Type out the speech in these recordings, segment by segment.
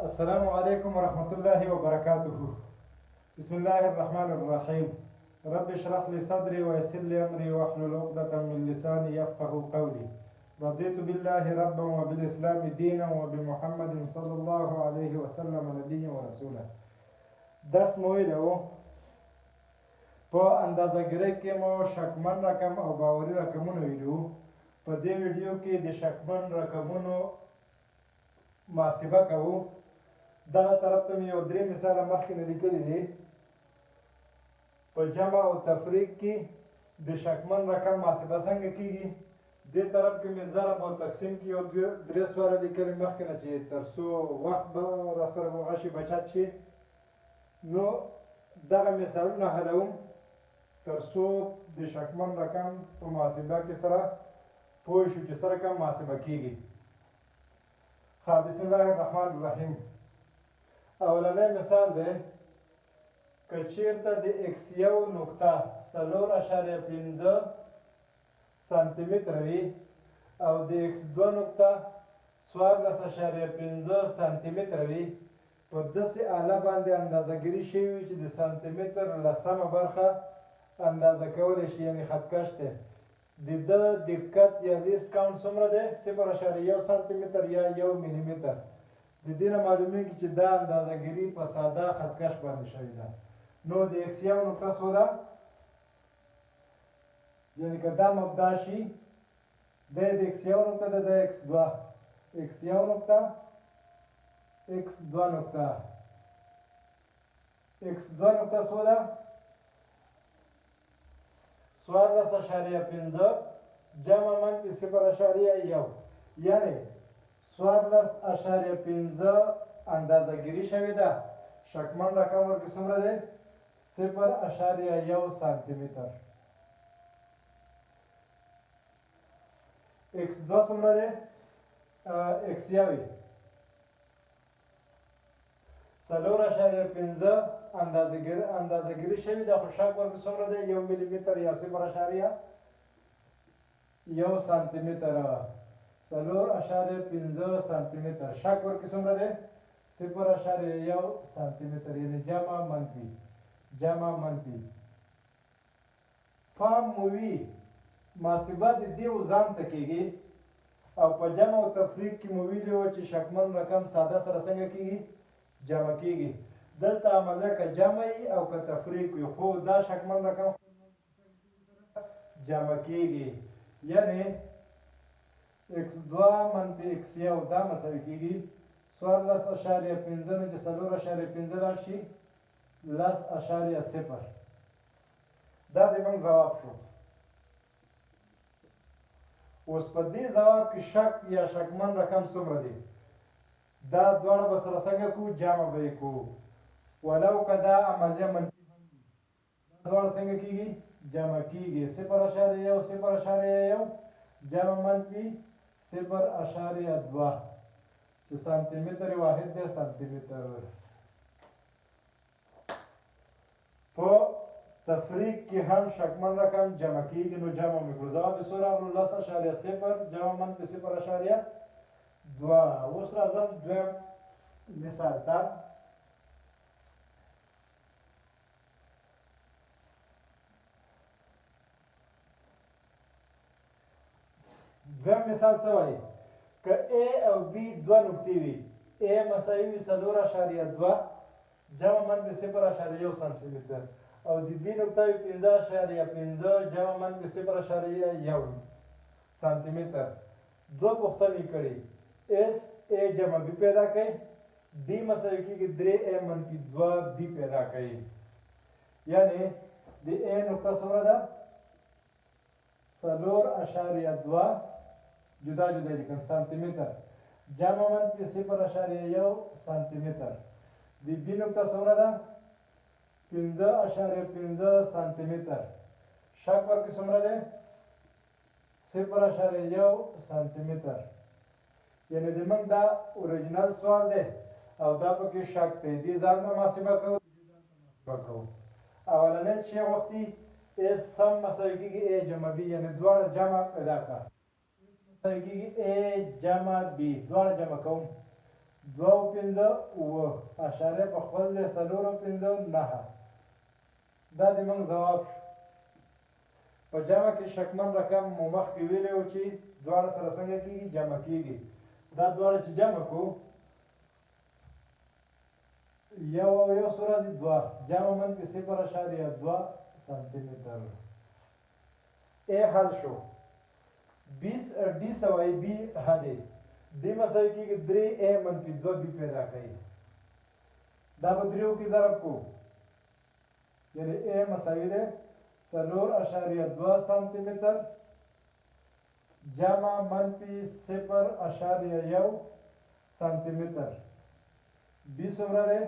السلام عليكم ورحمة الله وبركاته. بسم الله الرحمن الرحيم. رب اشرح لي صدري ويسر لي أمري واحلل عقدة من لساني يفقه قولي. رضيت بالله ربا وبالإسلام دينا وبمحمد صلى الله عليه وسلم نبيا ورسولا. درس مو ویلو په اندازه‌ګیری کې مو شکمن رقم او باوري رقمونه ویلو. په دې ویډیو کې د شکمن رقمونو محاسبه کوو. دغه طرف ته مې یو درې مثاله مخکې نه لیکلي دي. په جمع او تفریق کې د شکمن رقم محاسبه څنګه کیږي. دې طرف کې مې ضرب او تقسیم کې یو درې سواره لیکلي مخکې نه چې تر څو وخت به راسره هغه شي بچت شي. نو دغه مثالونه حلوم تر څو د شکمن رقم په محاسبه کې سره پوه شو چې سره کوم محاسبه کیږي. بسم الله الرحمن الرحیم. اولنی مثال دی که چیرته د ایکس یو نقطه 4.5 سانتي متره وي او د ایکس دوه نقطه 14.5 سانتي متره وي، په داسې آله باندې اندازهګیري شوې وي چې د سانتي متر لسمه برخه اندازه کولی شي، یعنې خطکش دی. د ده دقت یا لیست کاونټ څومره دی؟ 0.1 سانتي متر یا 1 ملي متر. د دې نه معلومیږي چې دا اندازهګیري په ساده خطکش باندې شوې ده. نو د ایکس یو نقطه څو ده؟ یعنې که دا مبدا شي دی د ایکس یو نقطه ده، د ایکس دوه، ایکس یو نقطه، ایکس دوه نقطه، ایکس دوه نقطه څو ده؟ 14.5 جمع منفي 0.1، یعنې 14.5 اندازهګیري شوې ده. شکمن رقم ورکې څومره دی؟ 0.1 سانتي متر. ایکس دوه څومره دی؟ ایکس یو 4.5 اندازهګیري شوې ده، خو شک ورکې څومره دی؟ 1 ملي متر یا 0.1 سانتي متر. 4.5 سانتي متر. شک ورکې څومره دی؟ 0.1 سانتي متر، یعنې جمع منفي جمع منفي. پام مو وي محاسبه د دې ځان ته کېږي او په جمع او تفریق کې مو ویلي وو چې شکمن رقم ساده سره څنګه کېږي؟ جمع کېږي. دلته عملیه که جمع وي او که تفریق وي، خو دا شکمن رقم جمع کېږي، یعنې ایکس دوه منفي ایکس یو دا مساوي کېږي 14.5 نه چې 4.5 راشي 10.0. دا د موږ ځواب شو. اوس په دې ځواب کې شک یا شکمن رقم څومره دی؟ دا دواړه به سره څنګه کوو؟ جمع به یې کوو. ولو که دا عملیه منفي هم وي، دا دواړه څنګه کېږي؟ جمع کېږي. 0.1 جمع منفي 0.2 چې سانتي متر واحد دی سانتي متر. په تفریق کې هم شکمن رقم جمع کېږي. نو جمع مې کړو. ځواب یې څو راغلو؟ 10.0 جمع منفي 0.2. اوس راځم دویم مثال ته. دویم مثال څه وایي؟ که A او B دوه نقطې وي، A مساوي وي 4.2 جمع منفي 0.1 سانتي متر او د B نقطه وي 15.5 جمع منفي 0.1 سانتي متر. دوه پوښتنې کړي. S A جمع B پیدا کړئ، D مساوي کېږي 3A منفي 2B پیدا کړئ، یعنې د A نقطه څومره ده؟ 4.2 جدا جدا لیکم سانتي متر جمع منفي 0.1 سانتي متر. د B نقطه څومره ده؟ 15.5 سانتي متر. شک ورکې څومره دی؟ 0.1 سانتي متر. یعنې د موږ دا اوریجنل سوال دی او دا پکې شک دی. دې ځان ته محاسبه کوو. اولنی شی وختي A سم مساوي کېږي A جمع B، یعنې دواړه جمع پیدا کړه. مساوي کېږي A جمع B، دواړه جمع کوم. 2.5 په خپل دی 4.5 دا د موږ ځواب شو. په جمع کې شکمن رقم مو مخکې ویلی و چې دواړه سره څنګه کېږي جمع کېږي. دا دواړه چې جمع کړو 1 او 1 څو راځي 2 جمع منفي 0.2 سانتي متر. ا حل شو. डी سوای بی هدي دې مساوي کېږي 3a منفي 2b پیدا کوي. دا به دریو کې ضرب کو یعنی a مساوي دی 4.2 سانتي متر جمع منفي 0.1 سانتي متر. b څومره دی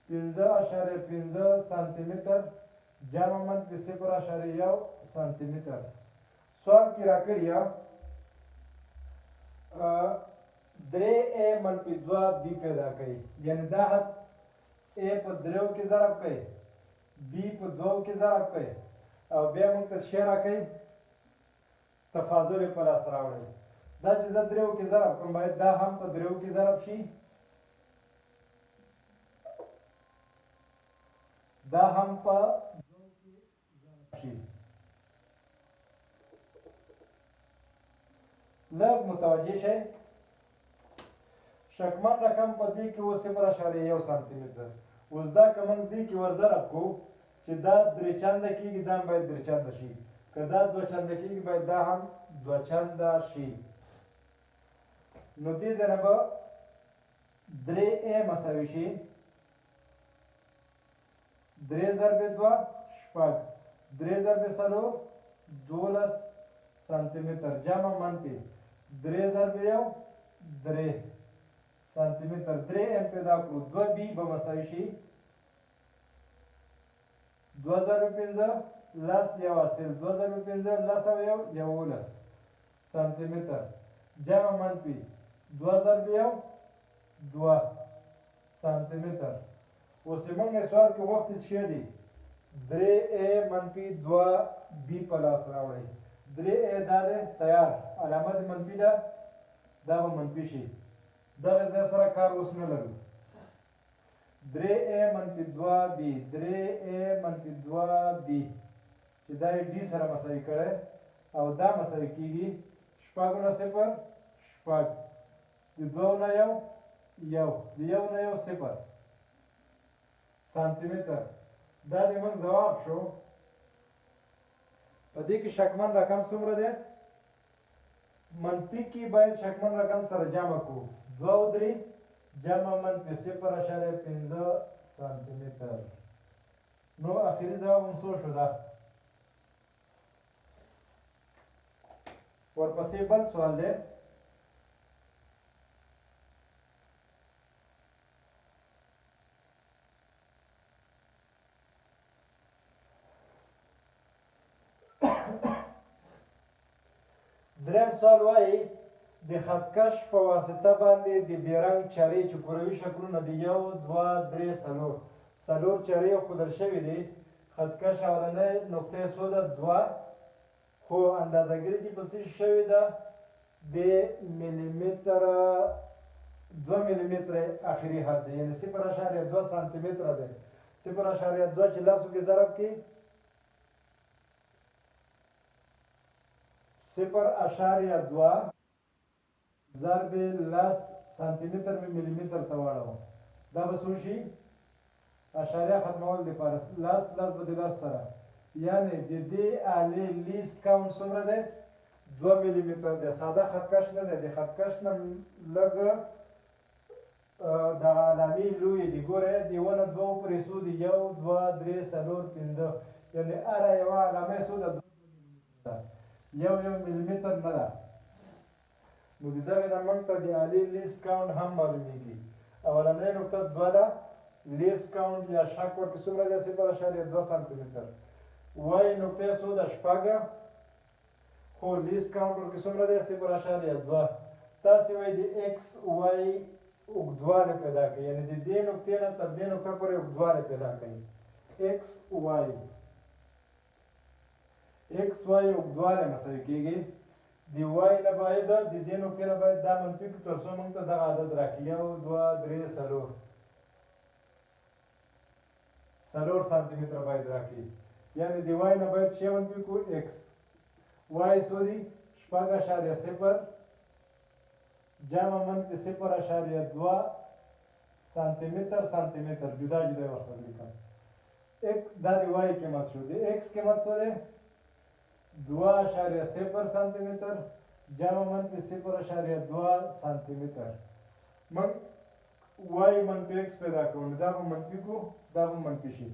5.5 سانتي متر جمع منفي 0.1 سانتي متر. سوال کې راکړی 3a منفي 2b پیدا کوي یعنی دا حد a په 3 کې ضرب کوي b په 2 کې ضرب کوي او بیا موږ ته شی راکوي تفاضل په لاس راوړئ. دا چې زه 3 کې ضرب کوم باید دا هم په 3 کې ضرب شي دا هم په 2 کې ضرب شي. لږ متوجه شئ. شکمن رقم په دې کې و 0.1 سانتي متر. اوس دا که موږ دې کې ور ضرب کړو چې دا 3 چنده کېږي دا هم باید 3 چنده شي. که دا 2 چنده کېږي باید دا هم 2 چنده شي. نو دې ځای نه به 3a مساوي شي 3 ضرب 2 شپږ 3 ضرب 4 12 سانتي متر جمع منفي 3 ضرب 1 3 سانتي متر 3m پیدا کړو 2b به مساوي شي 2 ضرب 5 لس یو حاصل 2 ضرب 5 لس او 1 11 سانتي متر جمع منفي 2 ضرب 1 2 سانتي متر. اوس موږ سوال کې وخت څه دی 3a منفي 2b په لاس راوړئ. 3a دا دی تیار علامت منفي ده دا به منفي شي. دغه ځای سره کار اوس نه لرو. 3a منفي 2b 3a منفي 2b چې دا یې d سره مساوي کړی او دا مساوي کېږي 6 × 0 6 د 2 نه 1 1 د 1 نه 1 0 سانتي متر. دا د موږ ځواب شو. په دې کې شکمن رقم څومره دی منفي کې باید شکمن رقم سره جمع کړو 2 او 3 جمع منفي 0.5 سانتي متر. نو اخري ځواب هم څو شو دا. ورپسې بل سوال دی دریم سوال وایي د خطکش په واسطه باندې د بیرنګ چارې چې کروي شکلونه د 1 2 3 4 چارې ښودل شوي دي. خطکش اولنۍ نقطې څو ده 2 خو اندازهګیري کې په څه شوې ده د ملیمتر 2 ملیمتره اخري حد دی یعنې 0.2 سانتي متره دی. 0.2 چې لسو کې ضرب کړي 0.2 ضرب لس سانتي متر مې ملیمتر ته واړوه دا به څو شي اشاریه ختمول دپاره لس به د لس سره یعنې د دې الې لیست کاونټ څومره دی 2 ملیمتر دی. ساده خطکش نه دی د خطکش نه لږ دغه علامې لویې دي. ګورئ د 1 نه 2 پورې څو دي 1 2 3 4 5 یعنې هره یوه علامه څو ده 2 ملیمتر ده 1 ملیمتر نه ده. نو د دغې نه موږ ته د الې لیست کاونټ هم معلومیږي. اولنۍ نقطه 2 ده لیست کاونټ یا شک ورکې څومره دی 0.2 سانتي متر. وایي نقطې څو ده 6 خو لیست کاونټ ورکې څومره دی 0.2. تاسې وایي د ایکس وای اوږدوالی پیدا کوي یعنې د دې نقطې نه تر دې نقطه پورې اوږدوالی پیدا کوي. ایکس وای اوږدوالی مساوي کېږي د وای نه باید د دې نقطې نه باید دا منفي کړو تر څو موږ ته دغه عدد راکړي 1 2 3 4 سانتي متر باید راکړي یعنی د وای نه باید شی منفي کړو x وای سوري 0.0 جمع منفي 0.2 سانتي متر جدا جدا ورسره لیکم एक دا د وای قیمت شو د x قیمت څه ده 2.0 سانتي متر جمع منفي 0.2 سانتي متر من وای منفي x پیدا کوو دا به منفي کو دا به منفي شي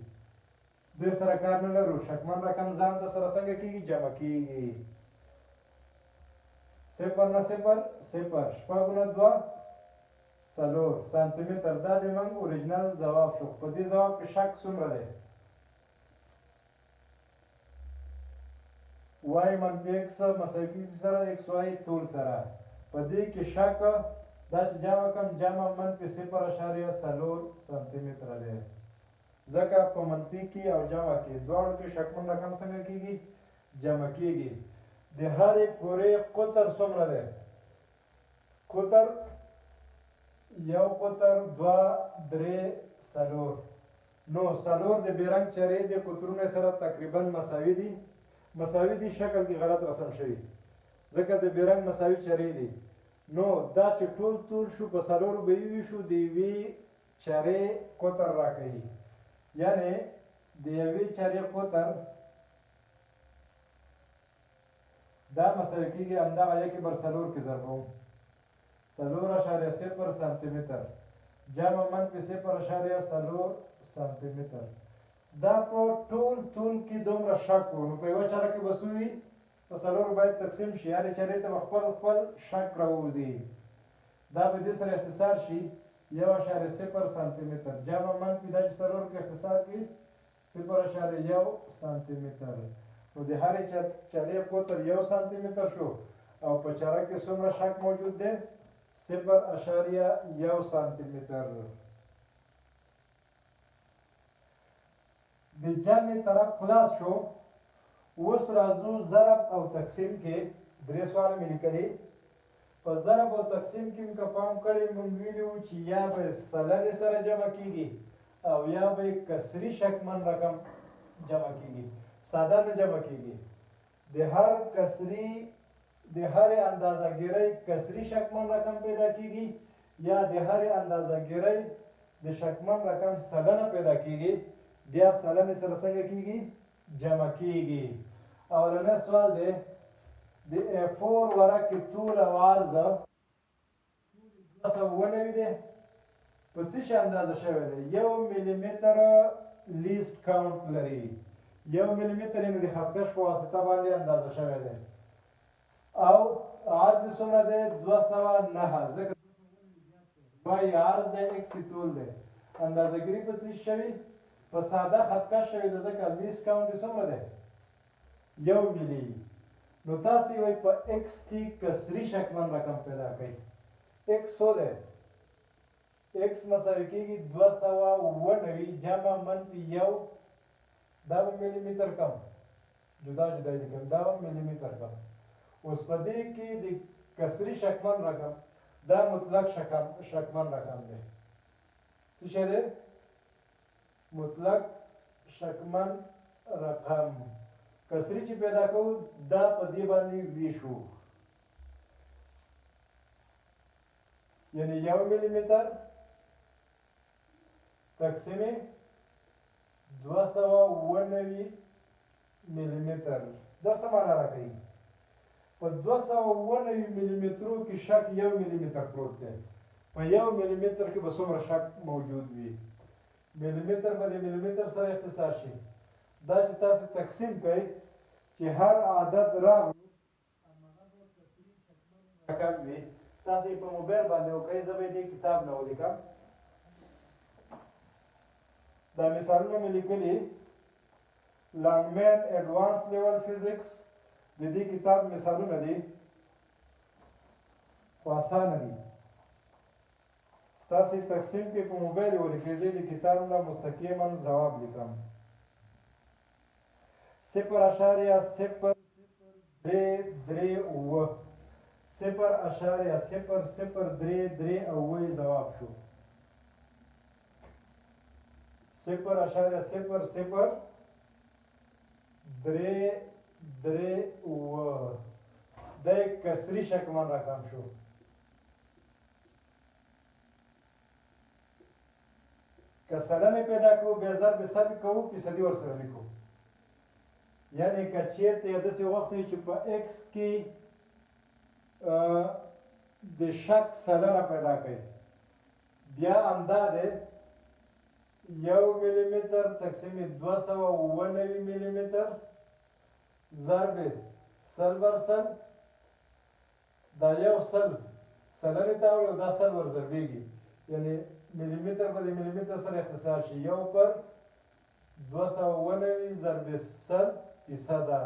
د سره کار نه لرو شکمن رقم ځان د سره څنګه کیږي جمع کیږي 0 نه 0 شپږ نه 2 څلور سانتي متر دا د موږ اوریجنل ځواب شو په دې ځواب کې شک څومره دی y منفي x مساوي سره x y ټول سره په دې کې شک دا چې جمع کوم جمع منفي 0.4 سانتي متر دی ځکه په منفي کې او جمع کې دواړو کې شکمن رقم څنګه کیږي جمع کیږي د هرې پورې قطر څومره دی قطر یو قطر 2 3 4 نو څلور د بیرنګ چرې د قطرونو سره تقریبا مساوي دي شکل کې غلط رسم شوی ځکه د بیرنګ مساوي چرې دي نو دا چې ټول تور شو په څلور به ویشو د یوې چرې قطر راکوي یعنی د یوې چرې قطر دا مساوي کېږي همدغه یو کې بر څلور کې ضربوم 4.0 سانتي متر جمع منفي 0.4 سانتي متر دا په ټول کې دومره شک و نو په یوه چاره کې به څه وي په څلورو باید تقسیم شي هرې چارې ته به خپل شک راووځي دا به دې سره اختصار شي 1.0 سانتي متر جمع منفي دا چې څلور کې اختصار کړي 0.1 سانتي متر نو د هرې چارې قطر 1 سانتي متر شو او په چاره کې څومره شک موجود دی 0.1 سانتي متر د جمع طرف خلاص شو اوس راځو ضرب او تقسیم کې درې سوال مې لیکلي په ضرب او تقسیم کې موږ پام کړی موږ ویلي وو چې یا به سلنې سره جمع کیږي او یا به کسري شکمن رقم جمع کیږي ساده نه جمع کیږي د هر کسري د هرې اندازهګیرۍ کسري شکمن رقم پیدا کیږي یا د هرې اندازهګیرۍ د شکمن رقم سلنه پیدا کیږي بیا سلنې سره څنګه کیږي جمع کیږي اولنی سوال دی د A4 ورقې طول او عرض 290 دی په څه شي اندازه شوی دی 1 ملي متر لیست کاونټ لري 1 ملي متر یې د خطکش په واسطه باندې اندازه شوی دی او عرض څومره دی 209 ځکه وایي عرض دی x طول دی اندازهګیري په څه شوي په ساده خطکش شوی دی ځکه لیست کاونټ یې څومره دی 1 ملي نو تاسو وایي په x کې کسري شکمن رقم پیدا کړئ x څو دی x مساوي کېږي 290 جمع منفي 1 دا به ملي متر کم جدا جدا لیکم دا به ملي متر کم اوس په دې کې د کسري شکمن رقم دا مطلق شکمن رقم دی څه شی دی مطلق شکمن رقم کسري چې پیدا کوو دا په دې باندې ویشو یعنی 1 ملي متر تقسیم 290 ملي متر دا څه معنا راکوي په 290 ملي مترو کې شک 1 ملي متر پروت دی په 1 ملي متر کې به څومره شک موجود وي ملي متر به د ملي متر سره اختصار شي دا چې تاسو تقسیم کوئ چې هر عدد راغلو هماغه به کسري شکمن رقم وي تاسو یې په موبایل باندې وکړئ زه به یې دې کتاب نه ولیکم دا مثالونه مې لیکلي لانګمین ایډوانس لیول فزیکس د دې کتاب مثالونه دي خو اسانه دي تاسو تقسیم کې په موبایل ولیکئ زه د کتاب نه مستقیما ځواب لیکم 0.002 درې اووه 0.0033 ځواب شو 0.0033 د کسری شکمن رقم شو که سلنه پیدا کوو بیا ضرب سلب کوو فیصدي ورسره لیکو یعنی که چېرته یې داسې وخت وي چې په ایکس کې د شک سلنه پیدا کوي بیا همدا دی 1 ملي متر تقسیم 290 ملي متر ضرب سل بر سل دا یو سل سلنې ته وړو دا سل ورضربېږي یعنی ملي متر به د ملي متر سره اختصار شي 1 پر 290 ضرب سل فیصده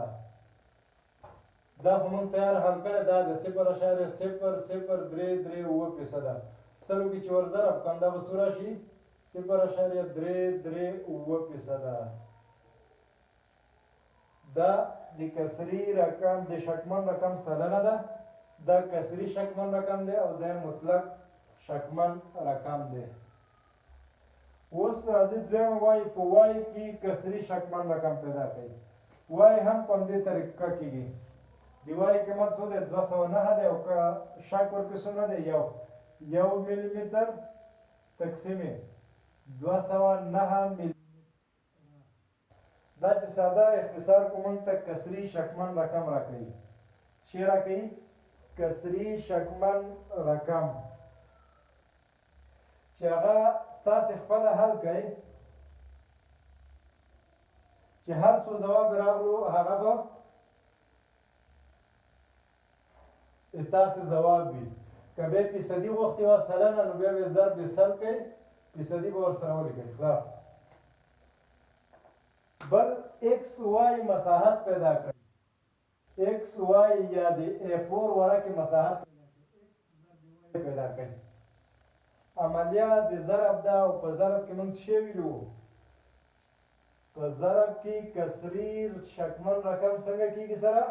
دا خو موږ تیار حل کړی دا د 0.0033 فیصده سلو کې چې ور ضرب کړم دا به څو راشي 0.334 فیصده دا د کسري رقم د شکمن رقم سلنه ده دا کسري شکمن رقم دی او دا مطلق شکمن رقم دی اوس راځي دویم وای په وای کې کسري شکمن رقم پیدا کوي وای هم په دې طریقه کېږي دی وای قیمت څو دی 209 دی او که شک ورکړي څومره دی یو ملي متر تقسیم 209 ملي دا چې ساده اختصار کوم موږ ته کسري شکمن رقم راکوي شی راکوي کسري شکمن رقم چې هغه تاسې خپله حل کوئ چې هر څو ځواب راغلو هغه به تاسې ځواب وي که بیا فیصدي غوښتې وه سلنه نو بیا به ضرب سل کوئ فیصدي به ورسره ولیکئ خلاص بل ایکس وائی مساحت پیدا کړي ایکس وائی یا د A4 ورکې مساحت پیدا کړي عملیه د ضرب ده او په ضرب کې موږ څه ویلو په ضرب کې کسري شکمن رقم څنګه کېږي سره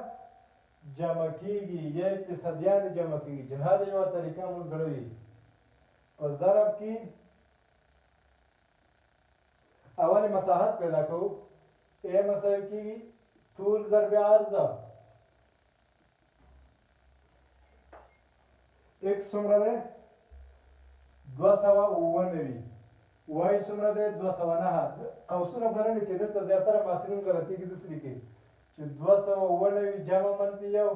جمع کېږي یا فیصدیان جمع کېږي چې هر یوه طریقه موږ زړه وي په ضرب کې اول مساحت پیدا کوو A مساوي کېږي طول ضرب عرضه x څومره دی 290 y څومره دی 209 قوسونه برنه کې دلته زیاتره محصلین غلطي کې داسې لیکي چې 290 جمع منفي یو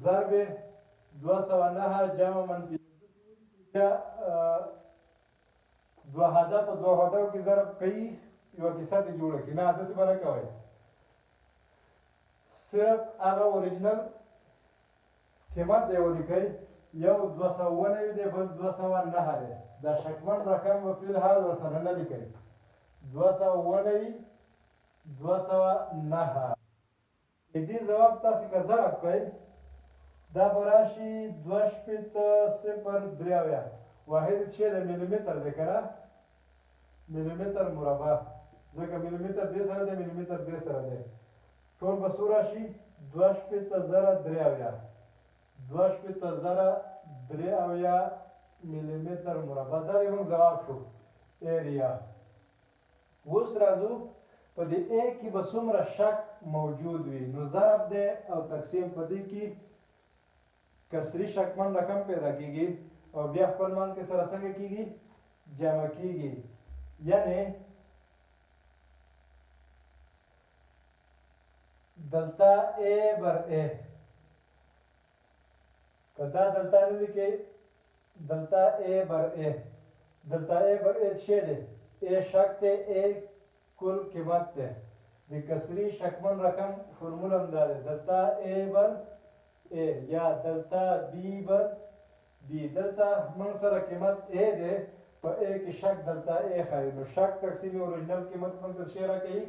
ضرب 209 جمع منفي دوه هدف په دوه هدف کې ضرب کوي یو کیسه دې جوړه کړي نه داسې به نه کوئ صرف هغه اوریجنل قیمت دی ولیکئ یو 290 دی بل 209 دی دا شکمن رقم به فی الحال ورسره نه لیکئ 290 209 دې ځواب تاسې که ضرب کړئ دا به راشي 2.03 واحد څه دی ملي متر دی که نه ملي متر مربع ځکه ملي متر دې سره دی ملي متر دې سره دی ټول به څو راشي 2.03 ملي متر مربع دا یې موږ ځواب شو ایریا اوس راځو په دې A کې به څومره شک موجود وي نو ضرب دی او تقسیم په دې کې کسري شکمن رقم پیدا کېږي او بیا خپل منځ کې سره څنګه کېږي جمع کېږي یعنی دلتا A بر A که دا دلتا نه لیکئ دلتا A بر A دلتا A بر A څه دی A شک دی A کل قیمت دی د کسري شکمن رقم فرمول هم دا دی دلتا A بر A یا دلتا B بر B دلتا موږ سره قیمت A دی په A کې شک دلتا A ښایي نو شک تقسیم اوریجنل قیمت موږ ته څه راکوي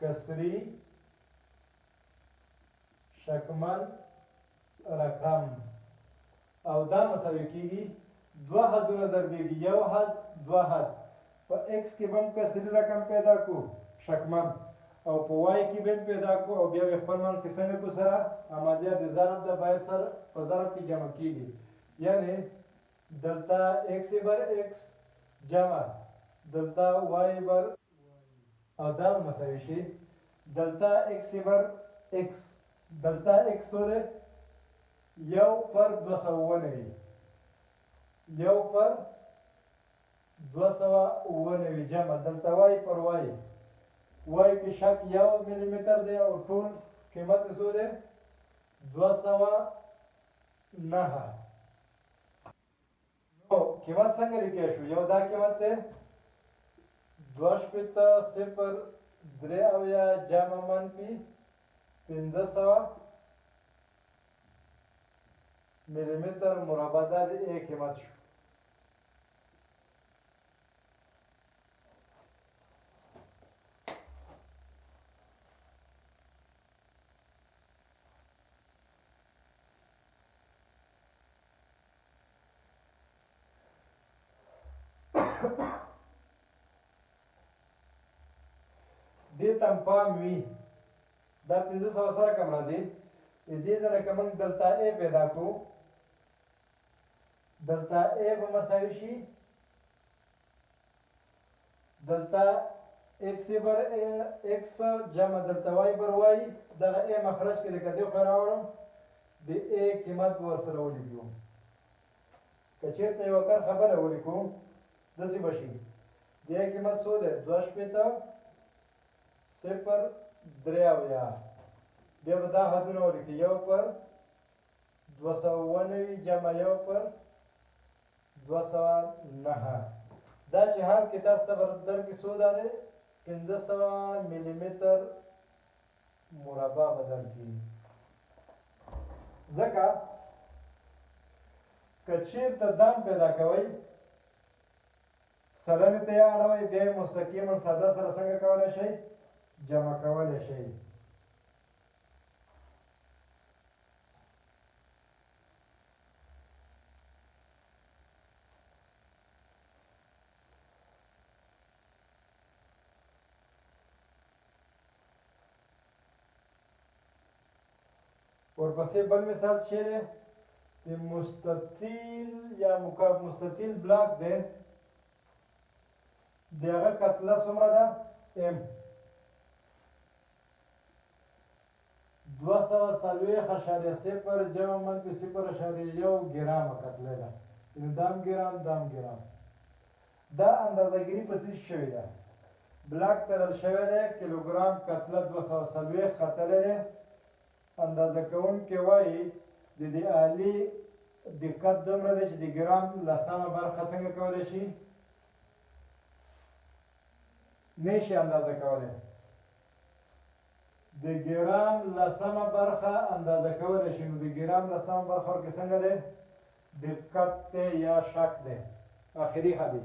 کسري شکمن رقم او دا مساوي کېږي دوه حدونه ضربېږي یو حد دوه حد په x کې به هم کسري رقم پیدا کړو شکمن او په وای کې به پیدا کو او بیا خپل منځ کې څنګه کو سره عملیه د ضرب د باید سره په ضرب کې جمع کیږي یعنی دلتا x بر x جمع دلتا y بر او دا مساوي شي دلتا x بر x دلتا x سره یو پر 290 یو پر 290 جمع دلتا y پر y y کې شک یو ملي متر دی او ټول قیمت څه دی 209 نو قیمت څنګه لیکل شو یو دا قیمت دی 2.0 جمع منفي 1500 ملي متر مربع دا د ا قیمت شو دې تم پام وي دا 1500 سره کم راځي دې ځای کې موږ دلتا ا پیدا کوو دلتا ا به مساوي شي دلتا x بر x جمع دلتا y بر y دغه ا مخرج کې لکه دې خو راوړم د ا قیمت ورسره ولیکو که چېرته یو کار خبره ولیکو داسې به شي د ا قیمت څو دی 2.0 بیا به دا حدونه ولیکي یو پر 290 جمع یو پر 209 دا چې هر کې تاسو ته در کې څو دا دی 1500 ملي متر مربع بدل کی ځکه که چېرته دام پیدا کوئ سلنې ته یې اړوئ بیا یې مستقیما ساده سره څنګه کولی شئ جمع کولی شئ ورپسې بل مثال چې دی د مستطیل یا مکعب مستطیل بلاک دی د هغه کتله څومره ده ام 240.0 جمع منفي 0.1 ګرامه کتله ده یعنې دام ګرام دا اندازهګیري په څه شوې ده بلاک تړل شوی دی کیلوګرام کتله 240 ختلی دی اندازه کوونکی وایي د دې آلې دقت دومره دی چې د ګرام لسمه برخه څنګه کولی شي نشي اندازه کولی د ګرام لسمه برخه اندازه کولی شي نو د ګرام لسمه برخه ورکې څنګه دی دقت دی یا شک دی آخري حدي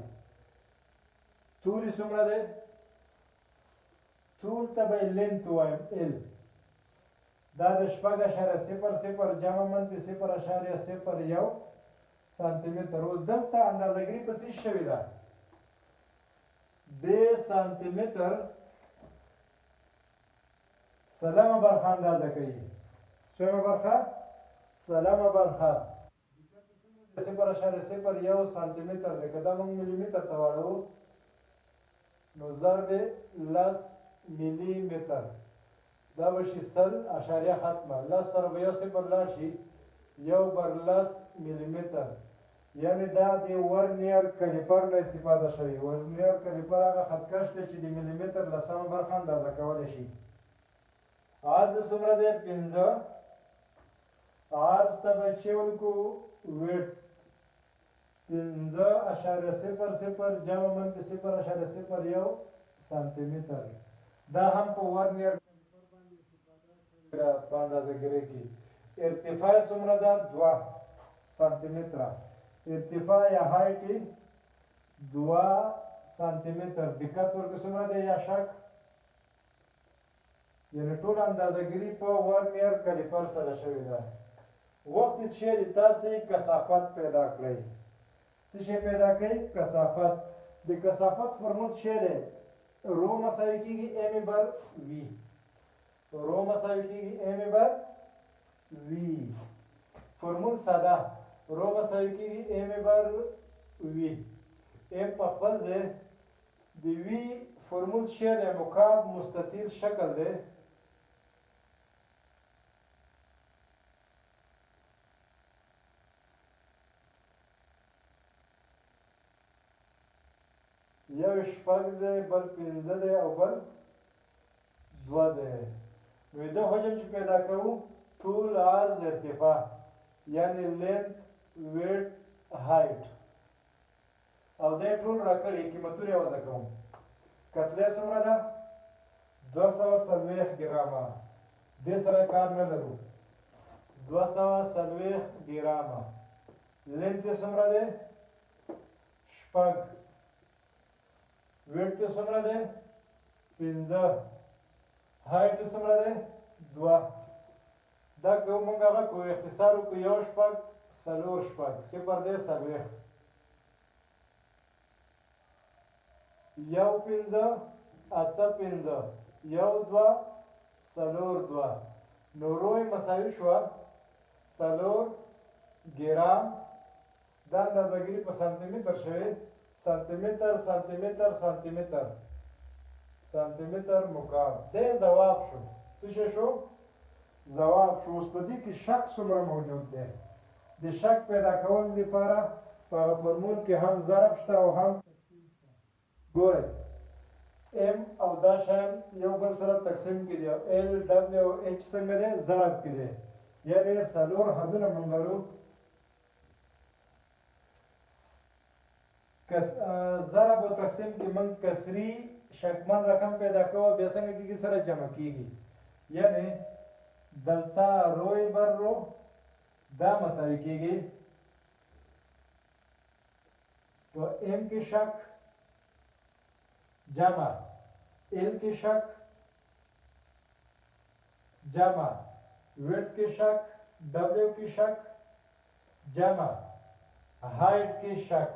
طول څومره دی طول ته به لینت وایم ال دا د 0.00 جمع منفي 0.01 سانتي متر اوس دلته اندازهګیري په څه شوې ده د سانتي متر سلامه برخه اندازه کوي څومره برخه سلامه برخه 0.01 سانتي متر دی که دا موږ ملي متر ته واړو نو ضرب 10 ملي متر دا به شي 0.0 ختمه 10 سره به یو صفر لاړ شي 1/10 ملي متر یعنې دا د ورنیر کلیپر نه استفاده شوې ورنیر کلیپر هغه خطکش دی چې د ملي متر لسمه برخه اندازه کولی شي عرض څومره دی 15 عرض ته به چې ولیکو ویټ 15.00 جمع منفي 0.01 سانتي متر دا هم په ورنیر په اندازهګیرۍ کې ارتفاع څومره ده 2 سانتي متره ارتفاع یا هایټ 2 سانتي متر دقت ورکې څومره دی یا شک یعنې ټول اندازهګیري په ورنیر کلیپر سره شوې ده وخت چې تاسې کثافت پیدا کړئ څه شی پیدا کړئ کثافت د کثافت فورمول څه دی رو مساوي کېږي m بر v. رو مساوي کېږي m بر v. فرمول ساده. رو مساوي کېږي m بر v. m په خپل ځای د v فرمول څه دی؟ مکعب مستطیل شکل دی. یو شپږ دی، بل پنځه دی او بل دوه دی. نو د حجم چې پیدا کوو طول عرض ارتفاع یعنی لینث ویډ هایټ او دا ټول راکړي قیمتونه یې وضع کوم. کتله څومره ده؟ 240 ګرامه. دې سره کار نه لرو. 240 ګرامه. لینث یې څومره دی؟ شپږ. ویټ یې څومره دی؟ 15. هایټ یې څومره دی؟ 2. دا که موږ هغه کوو اختصار وکړو یو شپږ څلور شپږ صفر دی څلوېښت. یو پنځه اته پنځه یو دوه څلور دوه. نو روی مساوي شوه څلور ګرام. دا اندازهګیري په سانتي متر شوې. سانتي متر سانتي متر سانتي متر سانتي متر مکعب. دی ځواب شو. څه شی شو؟ ځواب شو. اوس په دې کې شک څومره موجود دی؟ د شک پیدا کولو لپاره په فرمول کې هم ضرب شته او هم ګورئ ام او دا شیان یو بل سره تقسیم کې دي. ال ډبلیو او ایچ څنګه دی؟ ضرب کې دی. یعنې څلور حدونه موږ لرو. ضرب او تقسیم کې موږ کسري شکمن رقم پیدا کوو بیا څنګه کېږي سره جمع کېږي. یعنې دلته روی بر رو دا مساوي کېږي په ام کې شک جمع ال کې شک جمع ویټ کې شک ډبلیو کې شک جمع هایټ کې شک.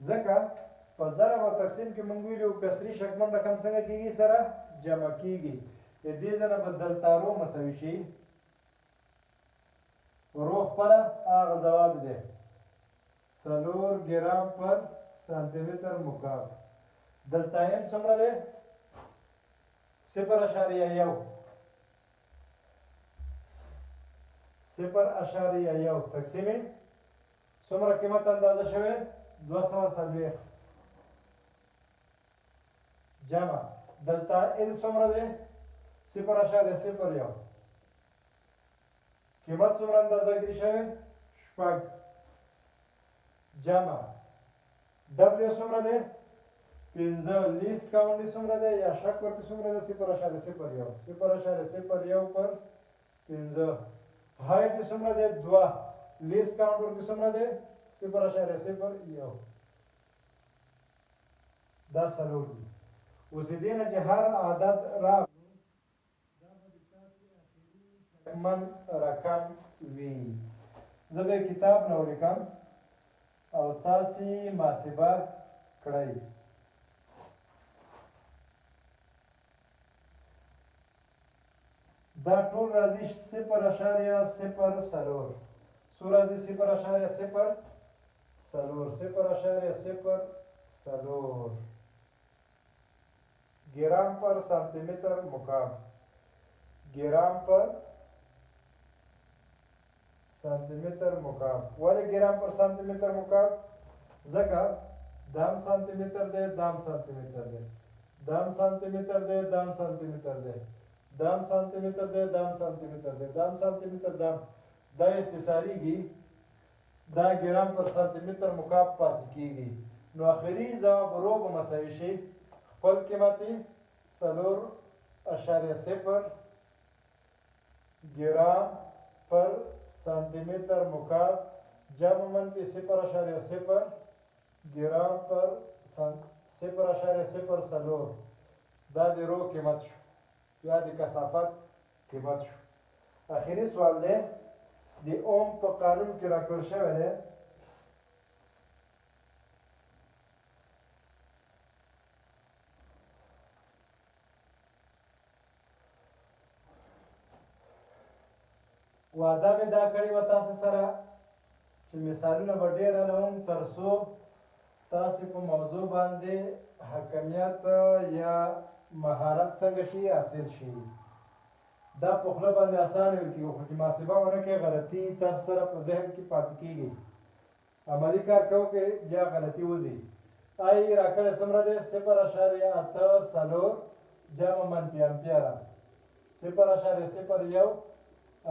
ځکه په ضرب او تقسیم کې موږ ویلي وو کسري شکمن رقم څنګه کېږي سره جمع کېږي. د دې ځنه به دلته رو مساوي شي. رو خپله هغه ځواب دی 4 ګرام پر سانتي متر مکعب. دلته ام څومره دی؟ 0.1 0.1 تقسیم څومره قیمت اندازه شوی؟ 240 جمع دلته ال څومره دی؟ 0.01 قیمت څومره اندازه ګیري شوی؟ شپږ جمع ډبلیو څومره دی؟ 15. لیست کاونټ یې څومره دی یا شک ورته څومره دی؟ 0.01 0.01 پر 15. هایټ یې څومره دی؟ 2. لیست کاونټ ورته څومره دی؟ 0.01 دا څلور دي. اوس دې نه چې هر عدد راغلو دا به د تاسې اخري شکمن رقم وي. زه به کتاب نه ولیکم او تاسې محاسبه کړئ. دا ټول راځي 0.04. څو راځي؟ 0.04 0.04 ګرام پر سانتي متر مکعب. ګرام پر سانتي متر مکعب. ولې ګرام پر سانتي متر مکعب؟ ځکه دام سانتي متر دی دام سانتي متر دی دام سانتي متر دی دام سانتي متر دی دام سانتي متر دی دام سانتي متر دی دام سانتي متر دام دا اختصاریږي. دا ګرام پر سانتي متر مکعب پاتې کېږي. نو آخري ځواب رو به مساوي شي خپل قیمت یې 4.0 ګرام پر سانتي متر مکعب جمع منفي 0.0 ګرام پر 0.04 دا د رو قیمت شو یا د کثافت قیمت شو. آخري سوال دی د اوم په قانون کې راکړل شوی دی وعده مې دا کړې وه تاسو سره چې مثالونه به ډېر لوم تر څو تاسې په موضوع باندې حکمیت یا مهارت څنګه شي حاصل شي. دا په خوله باندې اسانه ویل کېږي، خو چې محاسبه ونه کړئ غلطي تاسو سره په ذهن کې پاتې کېږي. عملي کار کوو بیا غلطي وځي. آی راکړی څومره دی؟ 0.84 جمع منفي امپیره، 0.01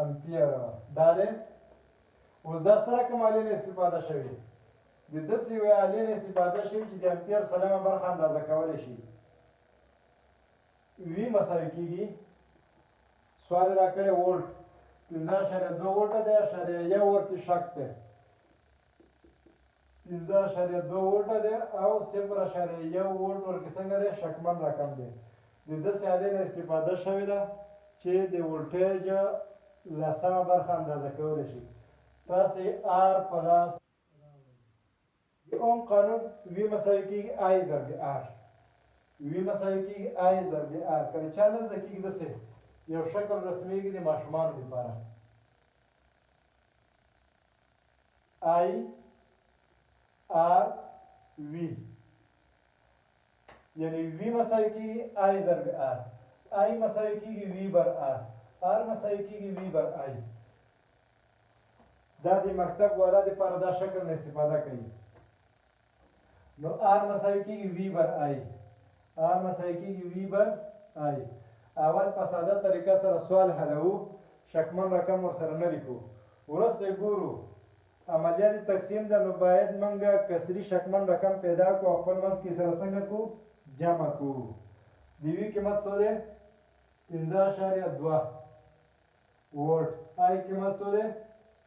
امپیره دا دی. اوس دا سره کوم آلې نه استفاده شوې؟ د داسې یوې آلې نه استفاده شوې چې د امپیر سلمه برخه اندازه کولی شي. وي مساوي کېږي، سوال یې راکړی وولټ 15.2 وولټه دی، 1.1 ورته شک دی، 15.2 وولټه دی او 0.1 وولټ ورکې څنګه دی؟ شکمن رقم دی. د داسې آلې نه استفاده شوې ده چې د وولټیج لسمه برخه اندازه کولی شي. تاسې آر پلاس د اوم قانون وي مساوي کېږي آی ضرب آر، وي مساوي کېږي آی ضرب آر. کله چا نه زده کېږي داسې یو شکل رسمېږي د ماشومانو لپاره، آی آر وي، یعنی وي مساوي کېږي آی ضرب آر، آی مساوي کېږي وي بر آر، آر مساوي کېږي وي بر آی. دا د مکتب والا دپاره دا شکل نه استفاده کوي. نو آر مساوي کېږي وي بر آی، آر مساوي کېږي وي بر آی. اول په ساده طریقه سره سوال حلوو، شکمن رقم ورسره نه لیکو. وروسته ګورو عملیات تقسیم ده، نو باید موږ کسري شکمن رقم پیدا کړو او خپل منځ کې سره څنګه کړو؟ جمع کړو. د وي قیمت څو دی؟ 15.2 وولټ. آی قیمت څو دی؟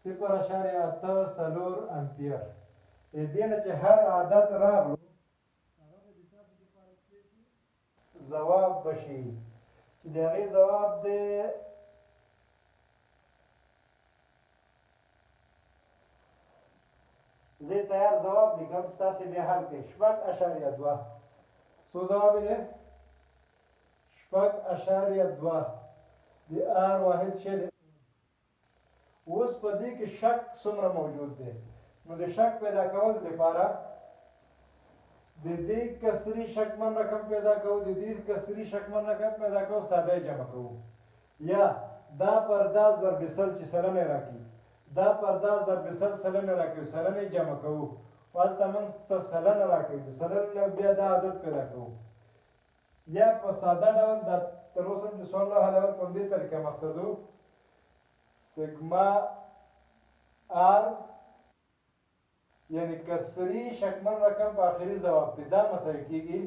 0.84 امپیر. دې نه چې هر عدد راغلو هغه به د تاسو لپاره ځواب بشي، چې د هغې ځواب دی زه تیار ځواب لیکم، تاسې بیا حل کړئ. 0.2 څو ځواب دی؟ 0.2 د آر واحد څه دی؟ اوس په دې کې شک څومره موجود دی؟ نو د شک پیدا کولو لپاره د دې کسري شکمن رقم پیدا کوو، د دې کسري شکمن رقم پیدا کوو، ساده جمع کوو. یا دا پر دا ضرب سل چې سلنه راکړي، دا پر دا ضرب سل سلنه راکړي، سلنه جمع کوو، هلته موږ ته سلنه راکړي، د سلنه بیا دا عدد پیدا کوو. یا په ساده ډول دا تر اوسه د سوال نه حلول په همدې طریقه مخته ځو. سګما آر یعنی کسري شکمن رقم په آخري ځواب دی، دا مساوي کېږي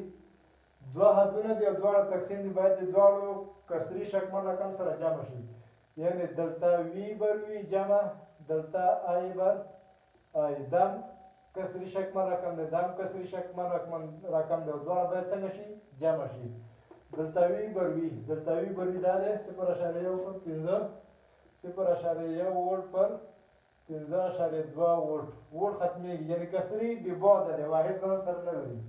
دوه حدونه دي او دواړه تقسیم دي، باید د دواړو کسري شکمن رقم سره جمع شي. یعنی دلته وي بر وي جمع دلته آی بر آی. دم کسري شکمن رقم دی، دم کسري شکمن رقم دی او دواړه باید څنګه شي؟ جمع شي. دلته وي بر وي، دلته وي بر وي دا دی 0.1 پر 15، 0.1 وولټ پر 15.2 وولټ. وولټ ختمېږي، یعنې کسري بې بعده دی، واحد ځان سره نه لري.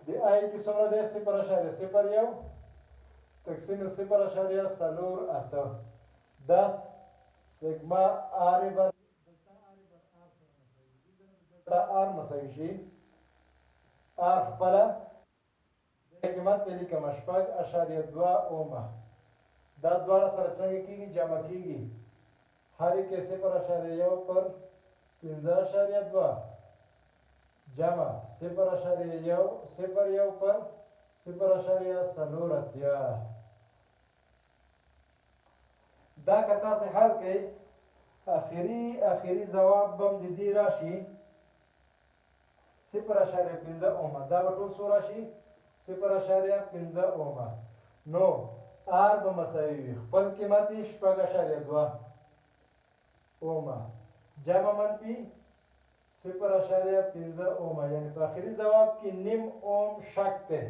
د آی کې څومره دی؟ 0.01 تقسیم 0.08. دا سګما آر بر دلته آر مساوي شي، آر خپله قیمت پې لیکم 0.2 اومه. دا دواړه سره څنګه کېږي؟ جمع کېږي. هر کې 0.1 پر 15.2 جمع 0.1 پر 0.04. دا که تاسې حل کړئ آخري ځواب به هم د دې راشي 0.15 اومه. دا به ټول څو راشي؟ 0.15 اومه. نو آر به مساوي وي خپل قیمت یې 0.2 اومه جمع منفي 0.15 اومه، یعنې په آخري ځواب کې نیم اوم شک دی.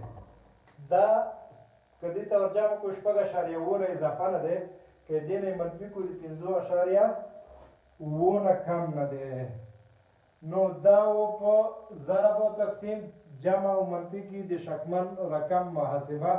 دا که دې ته ورجمع کړو 0.1 اضافه نه دی، که دې نه یې منفي کړو د 5.1 کم نه دی. نو دا و په ضرب او تقسیم جمع او منفي کې د شکمن رقم محاسبه